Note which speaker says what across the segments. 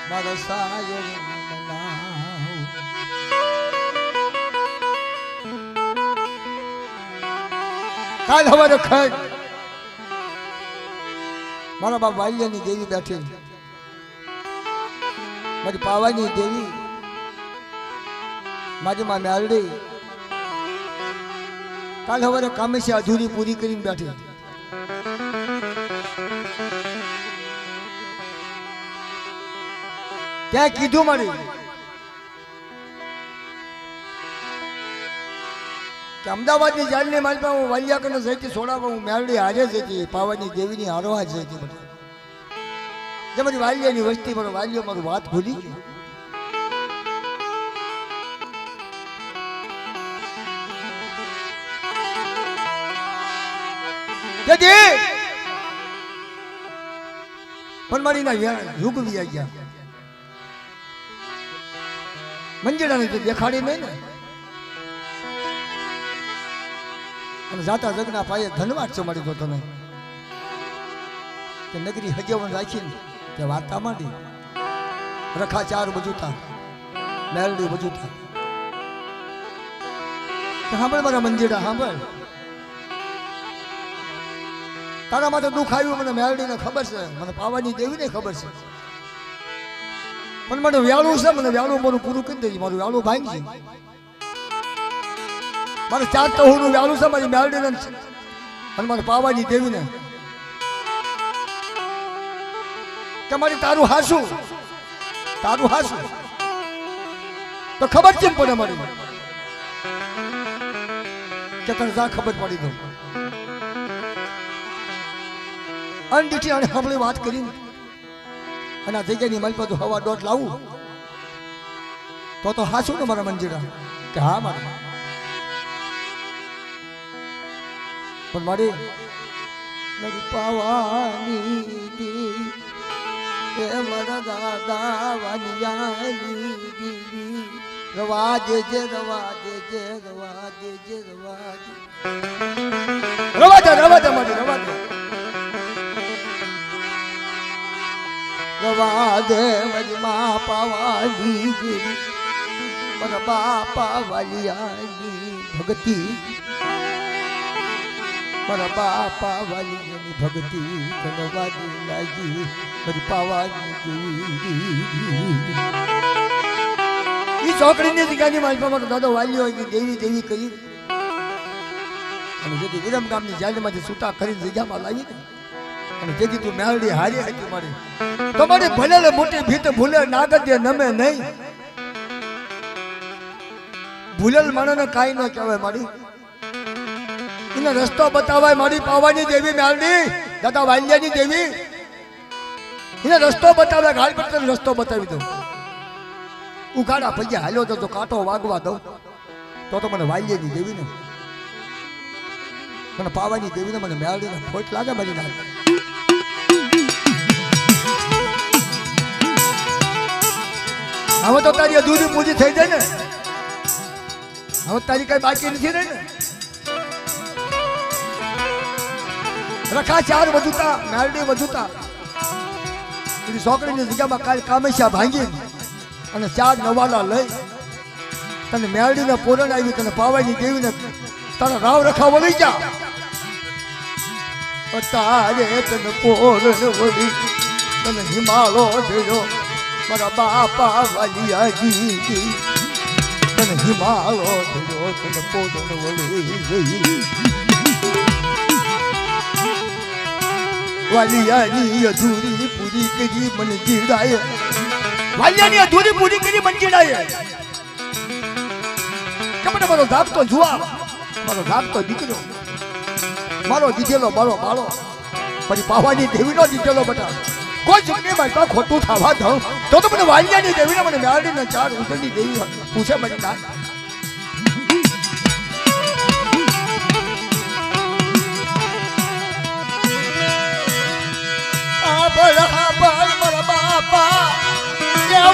Speaker 1: મારા સાયર કાલ હવારે ખડ મારા બાપ વાલ્યાની દેવી બેઠી મારી પાવાની દેવી મારી માં મેલડી કાલ હવારે કામે છે અધૂરી પૂરી કરીને બેઠી ત્યાં કીધું મારી કે અમદાવાદની જાનની મારી પાસે હું વાલિયા કને જઈતી સોડામાં હું મેલડી હારે જઈતી પાવાની દેવીની હારવા જઈતી બધી જે મારી વાલિયાની વસ્તી મારો વાલિયો મારું વાત ભૂલી ગયો પણ મારી ના યુગ વી ગયા મંજેડાને તો દેખાડી નહીં ને અને જાતા જગના પાયે ધનવાદ છો મારી તો તમે કે નગરી હજવન રાખીને તે વાર્તા માંડી રખા ચાર બજુતા મેલડી બજુતા સાંભળ મારા મંજેડા સાંભળ તારા માટે દુઃખ આવ્યું મને મેલડીને ખબર છે મને પાવાની દેવીને ખબર છે પણ મને વ્યાળું છે મને વ્યાળું મારું પૂરું કરી દેજે મારું વ્યાળું ભાંગી છે મારે ચાર તહોનું વ્યાળું છે મારી મેલડીને અને મારે પાવાની દેવીને કે મારી તારું હાસું તો ખબર કેમ પડે મારી કે તને જા ખબર પડી દઉં અનડીટી અને હમણાં વાત કરીને અને આ જગ્યાની મારી પાસે હવા દોઢ લાવું તો હાસું ને મારા મંજીરા કે હા મારે પણ મારી પાવાની એ મારા દાદા વાલિયાની દીવી રવા દેજે રવા દે મારી રવા દે મારી મા પાવાની દેવી મારા બાપા વાલિયાની ભક્તિ મારા બાપા વાલિયાની ભક્તિ ધનવાદી લાગી મારી પાવાની દેવી ચોકડીની જગ્યાની મારી મારો દાદો વાલીઓ દેવી કરી અને જેથી વિરમ ગામની જાલમાંથી છૂટા કરીને જગ્યામાં લાવી ને અને જેથી તું મેલડી હારી હતી મારી તમારી ભલે મોટી ભીત ભૂલે નાગદ્ય નમે નહીં ભૂલેલ માણસને કાંઈ ન કહેવાય મારી એને રસ્તો બતાવાય મારી પાવાની દેવી મેલડી દાદા વાલિયાની દેવી એને રસ્તો બતાવે ગાલ પર રસ્તો બતાવી દઉં ઉઘાડા પૈયા હાલ્યો તો કાંટો વાગવા દઉં તો મને વાલિયાની દેવી ને મને પાવાની દેવી ને મને મેલડીને ખોટ લાગે મારી નાખ હવે તો તારી અધૂરી પૂજી થઈ જાય ને હવે તારી કઈ બાકી નથી રહી ને રખા ચાર વધુતા મેલડી વધુતા એની છોકરીની જગ્યામાં કાલ કામેશા ભાંગી અને ચાર નવાલા લઈ તને મેલડીને પોરણ આવી તને પાવાની દેવીને તારા રાવ રખાવો લઈ જા તારે તને પોરણ વળી તને હિમાલો દેજો મારા બાપા વાલિયાજી તને હિમાલો દેજો તને પોરણ વળી વાલિયાની અધૂરી પૂરી કરી મને જીડાય વાલિયાની અધૂરી પૂરી કરી મને જીડાય કે મને મારો ધાપ તો જુઆ મારો ધાપ તો દીકરો મારો દીધેલો મારો બાળો પછી પાવાની દેવીનો દીધેલો બટા કોઈ જગ્યાએ મારી ખોટું થવા દઉં તો મને વાલિયાની દેવીને મને મેળડીને ચાર ઉતરની દેવી પૂછે મને ના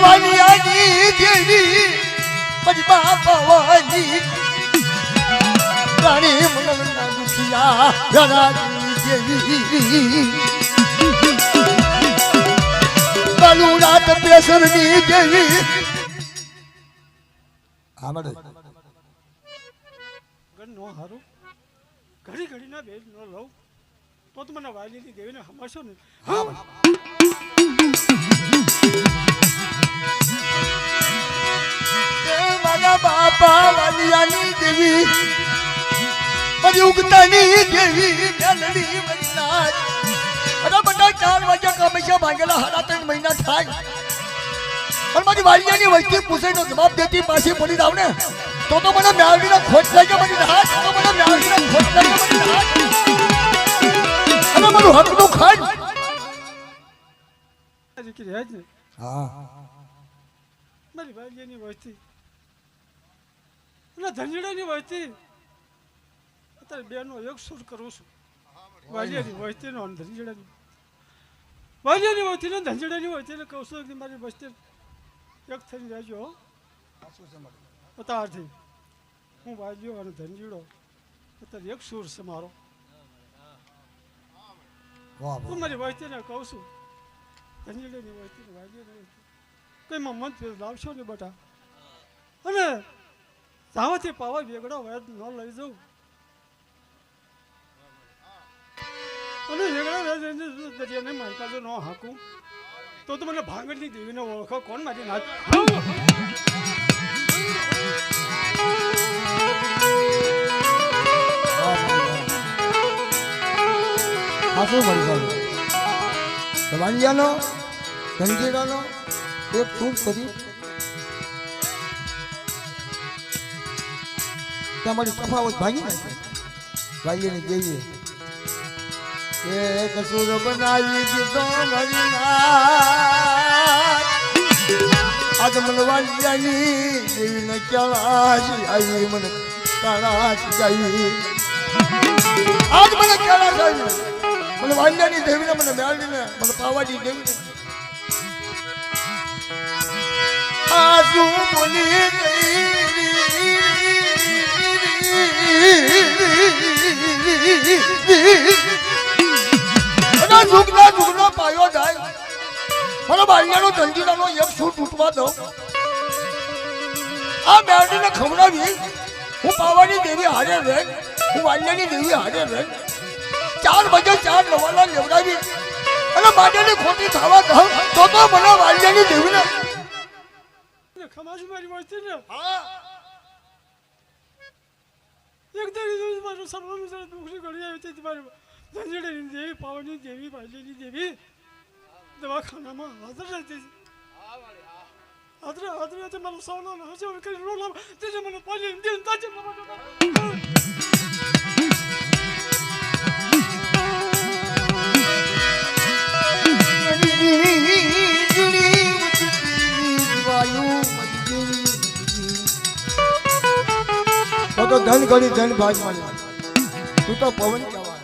Speaker 1: વાલિયાની દેવી મારી બાપા વાલી રાણી મનના દુખિયા રાણી દેવી રાત પેસરની દેવી આમડે
Speaker 2: નો હારું ઘડી ઘડી ના બેજ નો લઉં તો મને વાલીની દેવીને હમાશો ને
Speaker 1: મારા બાપા વાલિયાની દેવી મારી ઉગતાની દેવી મેલડી મન્નાજ અરે બધા 4 વાગ્યા કમેશા ભાંગેલા હાડા 3 મહિના થાય પણ મારી વાલિયાની વસ્તી પૂછેનો જવાબ દેતી પાછી પડી જાવ ને તો મને મેલડીનો ખોટ લાગે મારી રાત તો મને મેલડીનો ખોટ લાગે મારી રાત અને મારું હકનું ખાન
Speaker 2: કે રહે ને
Speaker 1: હા
Speaker 2: મારી વાલિયાની વસ્તી અને ધંજડાની વસ્તી અત્યારે બેનો એક સુર કરું છું વાલિયાની વસ્તીનો અને ધંજડાની વાલિયાની વસ્તીનો ધંજડાની વસ્તીને કહું છું કે મારી વસ્તી એક થઈ રહેજો અત્યારથી હું વાલિયો અને ધંજીડો અત્યારે એક સુર છે મારો હું મારી વસ્તીને કહું છું ધંજીડાની વસ્તીને વાલિયાની વસ્તી કંઈમાં મન ફેર લાવશો ને બટા અને જાવાથી પાવા વેગડો વેદ ન લઈ જાઉં અને વેગડા વેદ દરિયાને માનતા જો ન હાકું તો મને ભાંગડની દેવીને ઓળખો કોણ મારી નાચ
Speaker 1: હાસું મળી ગયું વાલિયાનો ધંજીડાનો એક ખૂબ કરી તમારી તફાવત ભાગી નાખી વાલિયાની દેવીએ એક સુર બનાવી દીધો મારી આજ મને વાલિયાની દેવીને કેળાશી આવી મને કાળાશી આવી આજ મને કેળાશ આવી મને વાલિયાની દેવીને મને મેળવીને મને પાવાની દેવીને આસુ બોલી ઝુકનો પાયો જાય મને બાળિયાનો ધંજીડાનો એક સૂર તૂટવા દો આ મેળવીને ખવડાવી હું પાવાની દેવી હારે રહે હું વાલિયાની દેવી હારે રહે 4 વાગે 4 નવાલા લેવડાવી અને માટેની ખોટી થવા કહું તો મને વાલિયાની દેવીને
Speaker 2: ખમાજ મારી વસ્તી ને
Speaker 1: હા
Speaker 2: એક દિવસ મારું સપનું સર દુખી ગળી આવી હતી મારી ધંજીડાની દેવી પાવાની દેવી વાલિયાની દેવી દવાખાનામાં હાજર રહેતી હાજર મારું સૌનો હશે કરી રોલા તે મને પાલી દેન તાજે
Speaker 1: તો ધન કરી ધન ભાગ મળે તું તો પવન કહેવાય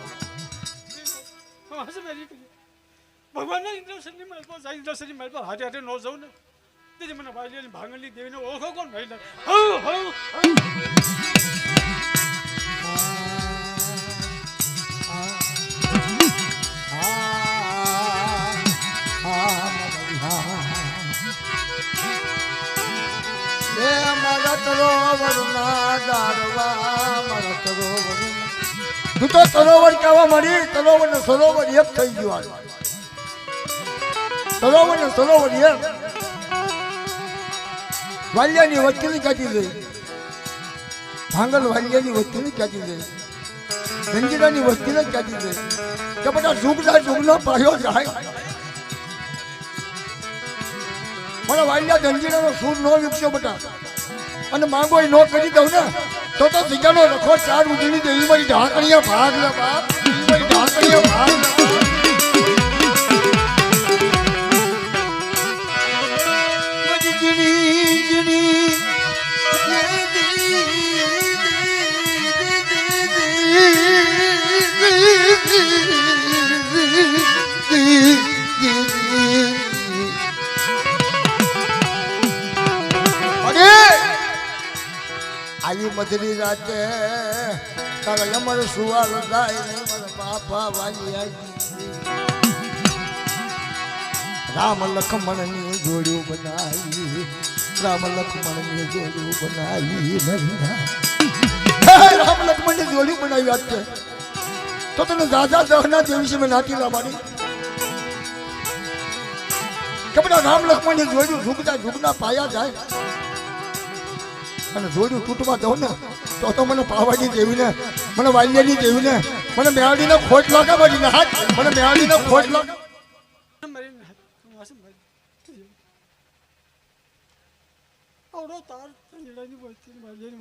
Speaker 2: ભગવાનના ઇન્દ્રસનની મહેલ પર જાય ઇન્દ્રસનની મહેલ પર હાથે હાથે ન જાઉં ને તેથી મને વાલિયાની ભાંગણની દેવીને ઓળખો કોણ ભાઈ
Speaker 1: તું તો સરોવર કહેવા મળી સરોવર ને સરોવર એક થઈ ગયું સરોવર ને સરોવર એક વાલિયાની વસ્તીની કાઢી દઈ ભાંગલ વાલિયાની વસ્તીની કાઢી દઈ ધંજીડાની વસ્તીને કાઢી દઈ કે બધા ઝુગનો પાયો જાય મને વાલિયા ધંજીડાનો સૂર નો વિકસ્યો બટા અને માંગો એ નો કરી દઉં ને તો જગ્યાનો રખો 4 ઉજળી દે મારી ઢાંકણીયા ભાગ લે બાપ મારી ઢાંકણીયા ભાગ આવી મધરી રાતે તારા અમારો સુવાલ થાય મારા બાપા વાલી આવી રામ લખમણની જોડ્યું બનાવી, રામ લખમણની જોડ્યું બનાવી, રામ લખમણની જોડ્યું બનાવી. વાત છે તો તને દાદા દહના દિવસે મેં નાતી લાવવાની કે બધા રામ લખમણની જોડ્યું ઝૂકના પાયા જાય અને જોડ્યું તૂટવા દઉં ને તો મને પાવાની દેવીને, મને વાલ્યની દેવીને, મને મેળવીને ખોટ લાગે બધી હાથ, મને મેળવીને ખોટ લાગે.
Speaker 2: આવડો તાર ધંજડાની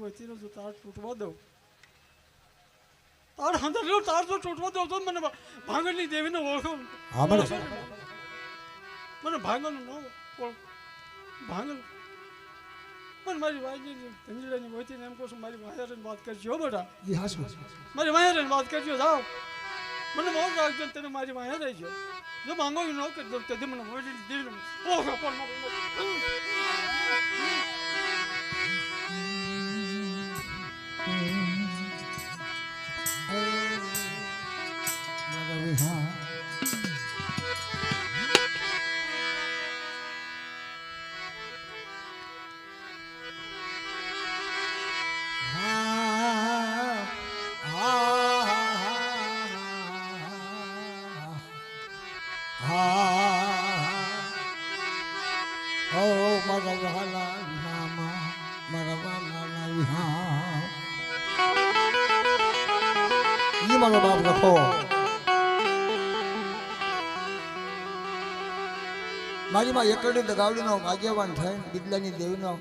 Speaker 2: વસ્તીનો જો તાર તૂટવા દઉં, તાર હંધરનો તાર જો તૂટવા દઉં તો મને ભાંગણની દેવીને ઓળખો. મને ભાંગણ ન ભાંગણ પણ મારી વાઈની ધંજડાની વસ્તીને એમ કહું છું મારી વાયરની વાત કરજો બેટા, મારી વાયરની વાત કરજો. જાઓ મને મોજ રાખજો, તમે મારી વાયા રહીજો. જો માંગો ન કરી દો તો મને મોડી દેવીને ઓળખો પણ
Speaker 1: મારો બાપ રખો. મારી માં એકડી દગાવડીનો આગેવાન થાય, બિદલાની દેવીનો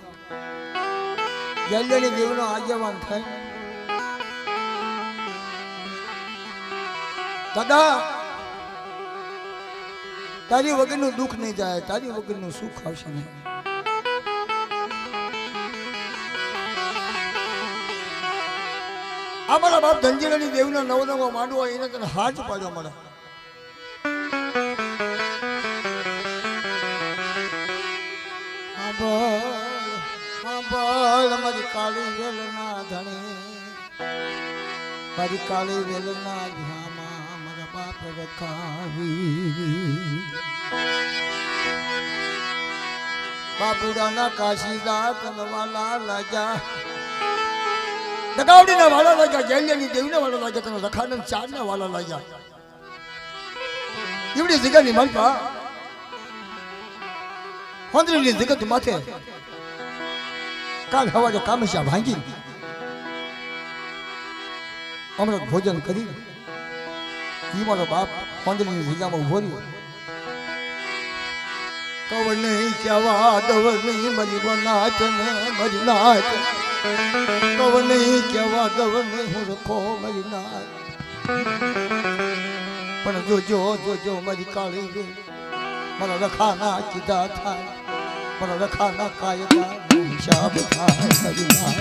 Speaker 1: ગેલ્યાની દેવીનો આગેવાન થાય. દાદા તારી વગરનું દુઃખ નહીં જાય, તારી વગરનું સુખ આવશે નહીં. અમારા બાપ ધનજીરાની દેવીનો નવો માંડવો એને તને હાથ પાડ્યો મળે. મારી કાળી વેલ ના ધણી, મારી કાળી વેલ ના ધામા મારા બાપ રખાવી. બાપુડાના કાશીદા કનવાલા લાજા, દગાવડીના વાળા લાગ્યા, ગેલિયાની દેવીના વાળા લાગ્યા, તને રખાનંદ ચારના વાળા લાગ્યા. એવડી જગ્યાની માલપા હોંદરીની જગત માથે કાલ હવાજો કામશા ભાંગી અમૃત ભોજન કરી ઈ મારો બાપ હોંદરીની જગ્યામાં ઉભો રહ્યો. કવ નહીં કેવા દવ નહીં મરી નાચ ને મરી નાચ, કવ નહીં કેવા દવ નહીં હું રખો મરી નાચ. પણ જોજો જોજો મારી કાળી રે, મારા રખાના કીધા થાય, મારા રખાના કાયદા હિસાબ થાય મરી નાચ.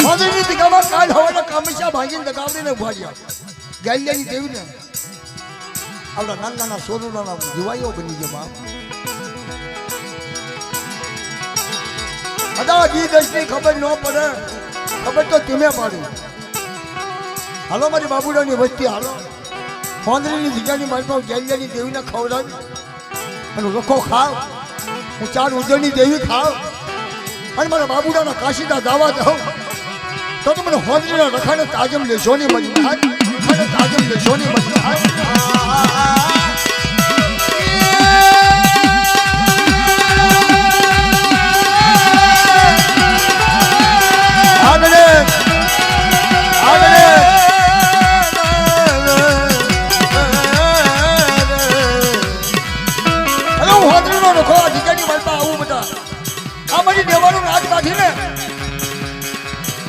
Speaker 1: હોંદરીની જગ્યામાં કાલ હવાના કામશા ભાંગીને દગાવડીને ઉભા રહ્યા. ગેલિયાની દેવીને આપણા નાના સોરુના જીવાઈઓ બની ગયો બાપ. અદા જી દસની ખબર ન પડે, ખબર તો તમે પાડી. હાલો મારી બાબુડાની વસ્તી હાલો, હોંદરીની જગ્યાની મારી પાસે ગેલિયાની દેવીને ખવડાવી અને રખો ખાવ, હું 4 ઉજળની દેવી ખાવ અને મારા બાબુડાના કાશીદા દાવા દઉં તો મને હોંદરીના રખાને તાજમ લેશો ની મળી તાજમ લેશો ની મળી.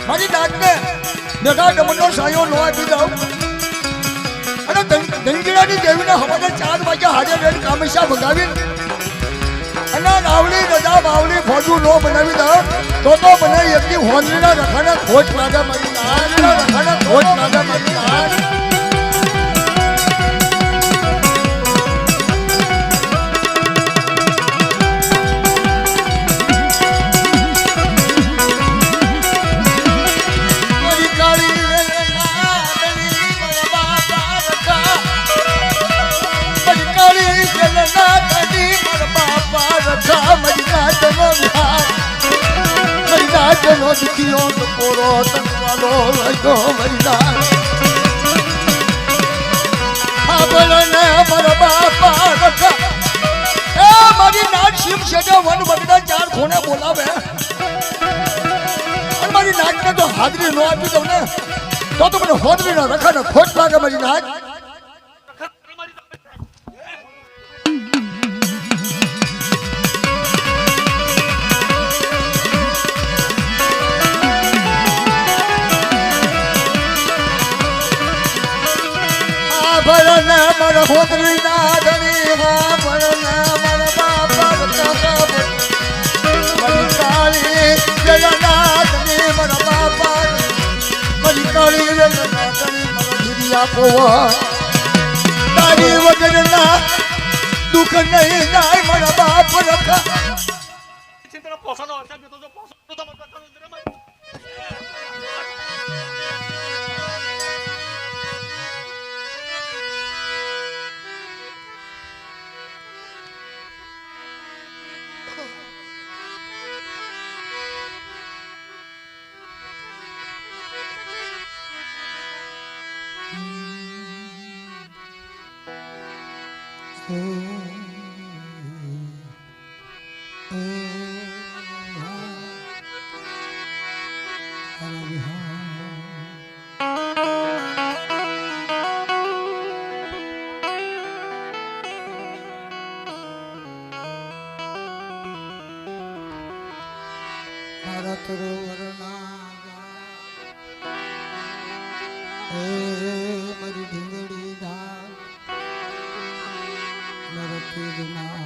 Speaker 1: મારી દાદને મેઘા દમણનો સાયો નો આપી દઉં અને ધનજીરાની દેવીને હવારે 4 વાગ્યા હાજર રહીને કામશા ભગાવી અને રાવળી રજા બાવળી ફોજું નો બનાવી દઉં તો મને એકની હોંદરીના રખાને ખોટ લાગે મારી નાના રખાને ખોટ લાગે મારી નાના. દુખિયો તો પોરો તનવાલો લાગ્યો વૈલા આ બોલને મારા બાપા રખા એ મારી નાચ શિવ છે વન વગડા ચાર ખૂણે બોલાવે અને મારી નાચને તો હાજરી ન આપી દઉં ને તો મને હોદરી ના રખા ને ખોટ લાગે મારી નાચ ભરને મારા હોદરી ના ધણી હા ભરને મારા બાપા કાકા મારી કાળી જગન્નાથની મારા બાપા મારી કાળી જગન્નાથની મારા ધીરિયા પોવા તારી વગરના દુઃખ નહીં જાય મારા બાપ રખા
Speaker 2: ચિંતા પોસાનો અર્થ તો પોસો તો
Speaker 1: મારી ઢીંગડી ના નરતી ના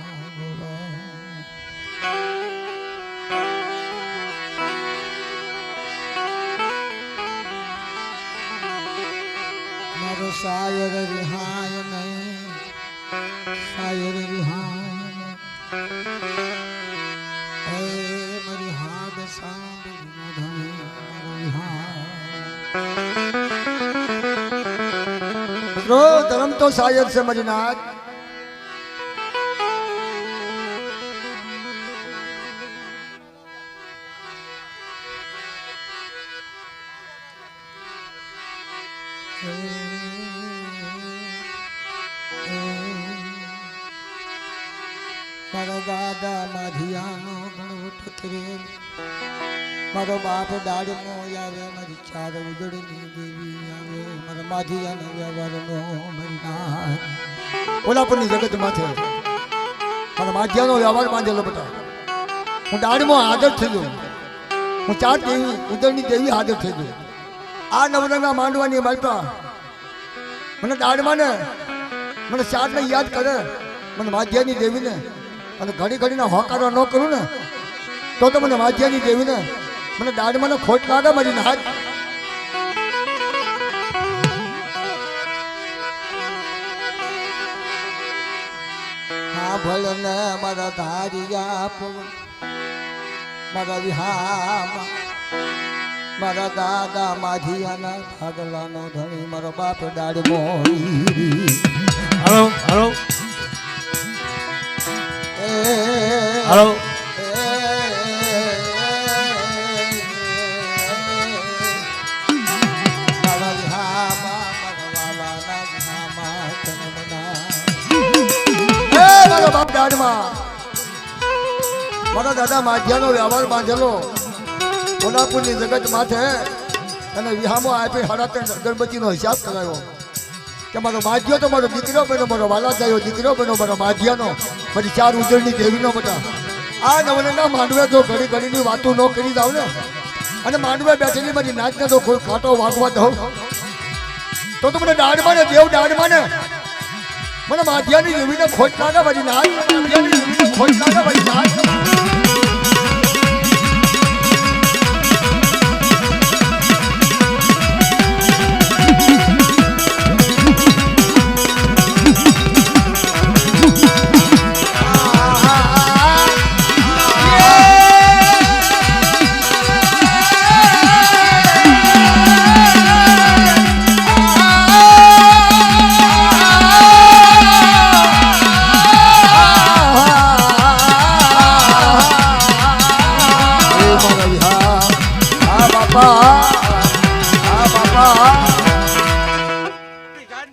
Speaker 1: મારો શાયર રિહાય નહીં શાયર રિહાય મારી હાડ સાંભળી ધણી ધર્મ તો શાયર છે મારી નાચ મારો દાદા માધિયાનો ગણવટ કરે મારો બાપ દાડમો આવે મારી ચાર ઉજળની દેવી આવે મારા માધિયાનો વ્યવહારનો મારી નાચ કોલ્હાપુરની જગત માથે મારા માધિયાનો વ્યવહાર બાંધેલો બેટા હું દાડમો હાજર થઈ ગયો હું ચાર દેવી ઉજળની દેવી હાજર થઈ ગયો આ નવરંગા માંડવાની બાલપા મને દાડમાને મને ચારને યાદ કરે મને માધ્યાની દેવીને અને ઘડી ઘડીના હોકારો ન કરું ને તો મને માધ્યાની દેવીને મને દાડમાને ખોટ લાગે મારી હાથ હા ભલને મારા ધારિયા પવન મારા વિહામાં મારા દાદા માધિયાના ભાગલાનો ધણી મારો બાપ દાડમો
Speaker 2: હલો હલો હલો
Speaker 1: બાપ દાડમાં મારા દાદા માધ્યાનો વ્યવહાર બાંધેલો કોલ્હાપુરની જગત માથે અને વિહામો આપી 3.5 અગરબત્તીનો હિસાબ કરાયો કે મારો માધ્યો તો મારો દીકરો બન્યો મારો વાલા થયો દીકરો બન્યો મારો માધ્યાનો મારી ચાર ઉજળની દેવીનો બધા આ નવરંગા માંડવે જો ઘડી ઘડીની વાતો ન કરી જાવ ને અને માંડવે બેઠેલી મારી નાચને તો કોઈ કાંટો વાગવા દઉં તો મને દાડમાં ને દેવ દાડમાં ને મને માધ્યાની દેવીને ખોટ લાગે મારી નાચ માધ્યાની દેવીને ખોટ લાગે મારી નાચ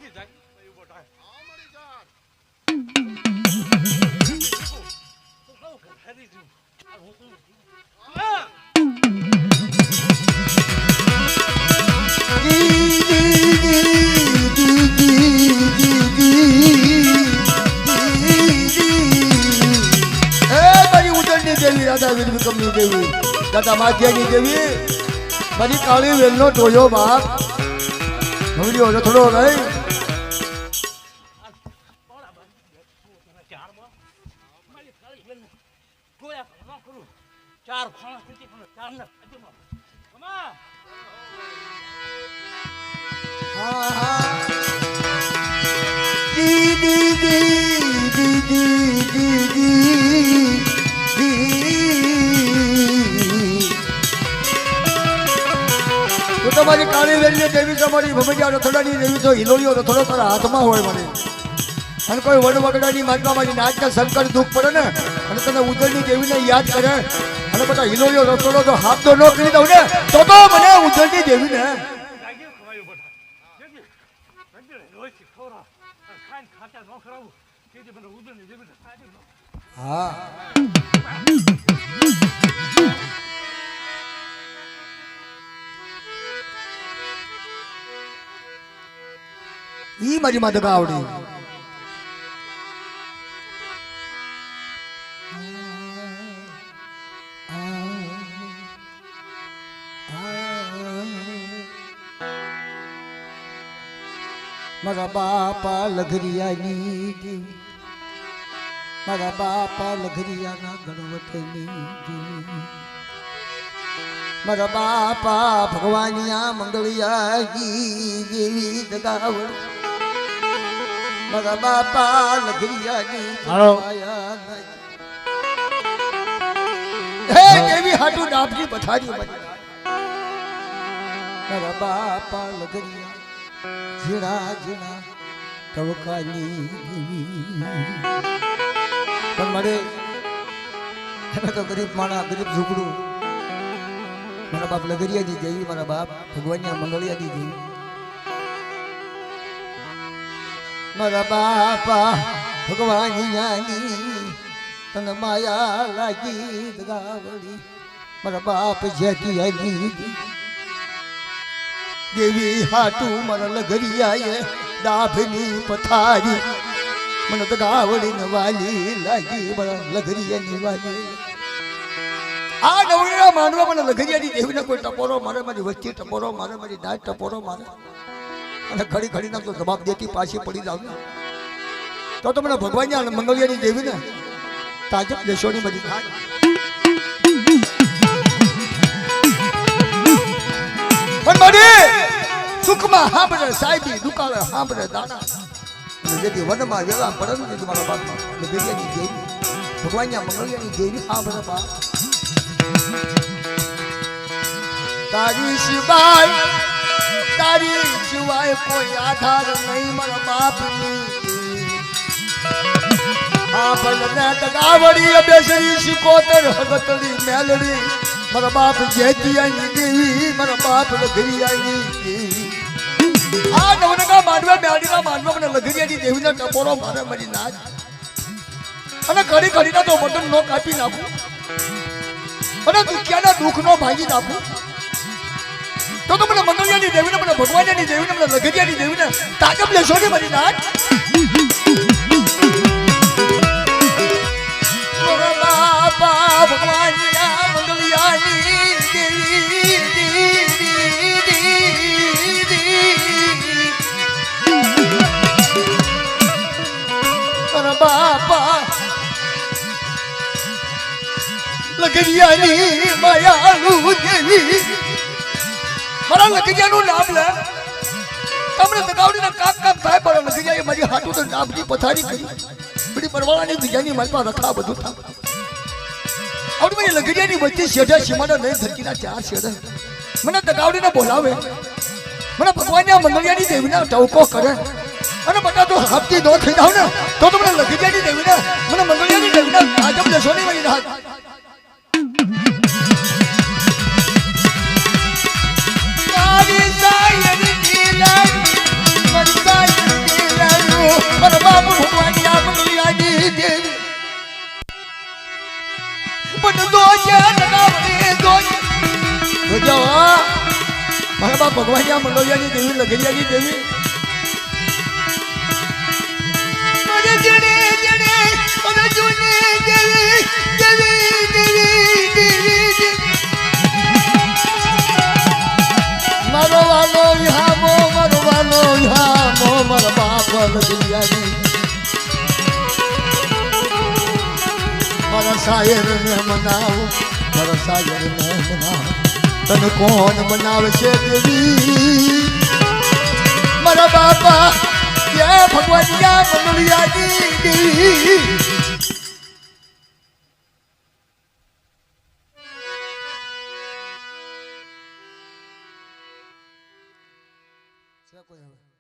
Speaker 2: હેડી જાય ઉભો થાય હેડી જો
Speaker 1: દેવી રાધા વિક્રમની દેવી દાદા માધ્યાની દેવી મારી કાળી વેલનો ટોયો બાપ હવડ્યો રથડો રહી
Speaker 2: ચાર ખાણા સુધી ચાર ને
Speaker 1: તમારી કાળી વેલની દેવી તમારી ભમડિયા રથડાની દેવી તો હિલોળીઓ રથડો તારા હાથમાં હોય મને અને કોઈ વડવગડાની માગવા મારી નાચના શંકર દુઃખ પડે ને અને તને ઉજળની દેવીને યાદ કરે અને બધા હિલોળીઓ રથડો જો હાથ તો ન કરી દઉં ને તો મને ઉજળની દેવીને હા ઈ મારી માં દગા આવડી મારા બાપા લઘરિયાની દેવી મારા બાપા લઘરિયાના ગણવતની દેવી મારા બાપા ભગવાનિયા મંગળિયાની દેવી દગાવડ મારા બાપા લઘરિયાની હે દેવી હાટુ ડાબની પથારી મારા બાપા લઘરિયા ઝીણા ઝીણા ટવકાની પણ મારે અમે તો ગરીબ માણા ગરીબ ઝૂંપડું મારા બાપ લગરિયાની દેવી મારા બાપ ભગવાનના મંગળિયાની દેવી મારા બાપા ભગવાનની તને માયા લાગી દગાવડી મારા બાપ જેઠિયાની દેવી હાટુ મારા લગરિયાએ ડાભની પથારી મને દગાવડી વાલી લાગી મારા લગરિયાની વાલી આ નવરીના માંડવા મને લગરિયાની દેવીને કોઈ ટપોરો મારે મારી વચ્ચે ટપોરો મારે મારી દાંત ટપોરો મારે અને ઘડી ઘડીના તો જવાબ દેતી પાછી પડી જાવ તો મને ભગવાનની મંગળિયાની દેવીને તાજબ દેશોની બધી થાય પણ મારી સુખમાં હાંભળે સાહેબી દુકાળે હાંભળે દાણા જેથી વનમાં વેલા પડે ને મારા બાપમાં લગરિયાની દેવી ભગવાનની મંગળિયાની દેવી હાંભળે બાપ તારી સિવાય કોઈ આધાર નહીં મારા બાપની આ ભલને દગાવડી બેસરી શિકોતર હગતડી મેલડી મારા બાપ જેતિયાની દેવી મારા બાપ લઘરિયાની દેવી આ નવનગા માંડવા બેડીના માંડવા મને લઘરિયાની દેવીના ટપોરો મારે મારી નાચ અને ઘડી ઘડીના તો બટન નો કાપી નાખું અને દુખિયાના દુઃખ નો ભાંગી નાખું તો મને મંગળિયાની દેવીને મને ભગવાનની દેવીને મને લગરિયાની દેવીને તાજબ લેશો ને મારી નાચ બાપા ભગવાનિયા મંગળિયાની દેવી બાપા લગરિયાની માયાલુ દેવી મારા લગરિયાનું નામ લે તમને દગાવડીના કાક કાક થાય પણ લગરિયાએ મારી હાટું તો નામની પથારી કરી બધી પરવાળાની બીજાની માલમાં રખા બધું થાય આવડી મારી લગરિયાની વચ્ચે શેઠા સીમાડા નહીં ધરતીના ચાર શેઠા મને દગાવડીને બોલાવે મને ભગવાનના મંગળિયાની દેવીના ટવકો કરે અને બધા તો હપ્તી દો થઈ જાવ ને તો મને લગરિયાની દેવીને મને મંગળિયાની દેવીના તાજબ લેશો નહીં મારી રાત Sorry, જોજે લગાવણી જોજે જોજો મારા બાપ ભગવાનના મંડોળિયાની દેવી લગડિયાની દેવી અરે જડે જડે અરે જુને દેવી દેવી દેવી દેવી મારો વાલો વિહામો મારો મારા બાપ લગડિયાની મારા શાયરને મનાવો મારા શાયરને મનાવો તને કોણ બનાવશે દેવી મારા બાપા જય ભગવાનના મંડળિયાની દેવી કોઈ હવે